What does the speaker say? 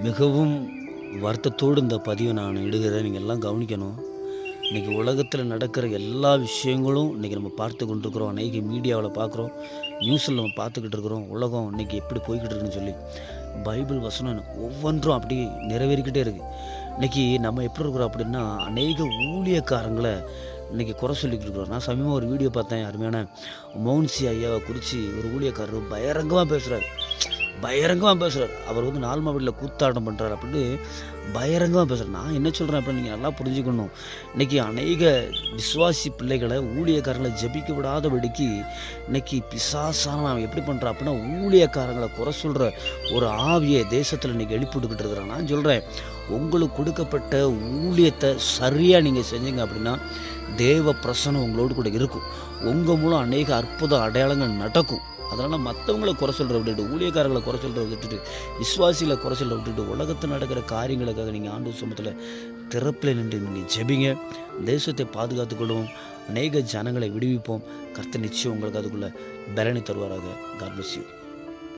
மிகவும் வருத்தத்தோடு இந்த பதிவை நான் இடுகிறேன். நீங்கள் எல்லாம் கவனிக்கணும். இன்றைக்கி உலகத்தில் நடக்கிற எல்லா விஷயங்களும் இன்றைக்கி நம்ம பார்த்து கொண்டிருக்கிறோம். அநேக மீடியாவில் பார்க்குறோம், நியூஸில் நம்ம பார்த்துக்கிட்டு இருக்கிறோம். உலகம் இன்றைக்கி எப்படி போய்கிட்டு இருக்குன்னு சொல்லி பைபிள் வசனம் ஒவ்வொன்றும் அப்படி நிறைவேறிக்கிட்டே இருக்குது. இன்றைக்கி நம்ம எப்படி இருக்கிறோம் அப்படின்னா, அநேக ஊழியக்காரங்களை இன்றைக்கி குறை சொல்லிக்கிட்டு இருக்கிறோம். நான் சமீபமாக ஒரு வீடியோ பார்த்தேன். அருமையான மௌன்சி ஐயாவை குறித்து ஒரு ஊழியக்காரர் பயங்கரமாக பேசுகிறார். அவர் வந்து நால்மா வீட்டில் கூத்தாட்டம் பண்ணுறாரு அப்படின்னு பயங்கரமாக பேசுகிறார். நான் என்ன சொல்கிறேன் அப்படின்னு நீங்கள் நல்லா புரிஞ்சுக்கணும். இன்றைக்கி அநேக விசுவாசி பிள்ளைகளை ஊழியக்காரங்களை ஜெபிக்க விடாதபடிக்கு இன்றைக்கி பிசாசான அவன் எப்படி பண்ணுறான் அப்படின்னா, ஊழியக்காரங்களை குறை சொல்கிற ஒரு ஆவியை தேசத்தில் இன்றைக்கி எழுப்பிவிட்டுக்கிட்டு இருக்கிறான். நான் சொல்கிறேன், உங்களுக்கு கொடுக்கப்பட்ட ஊழியத்தை சரியாக நீங்கள் செஞ்சீங்க அப்படின்னா தேவ பிரசன்னம் உங்களோடு கூட இருக்கும். உங்கள் மூலம் அநேக அற்புத அடையாளங்கள் நடக்கும். அதனால் மற்றவங்களை குறை சொல்கிற விட்டுட்டு, ஊழியக்காரர்களை குறை சொல்கிற விட்டுட்டு, விசுவாசிகளை குறை சொல்கிற விட்டுட்டு, உலகத்தில் நடக்கிற காரியங்களுக்காக நீங்கள் ஆண்டவர் சமூகத்தில் திறப்பில் நின்று நீங்கள் ஜெபிங்க. தேசத்தை பாதுகாத்துக்கொள்வோம். அநேக ஜனங்களை விடுவிப்போம். கர்த்தர் நிச்சயம் உங்களுக்கு அதுக்குள்ளே பலனை தருவாராக. God bless you.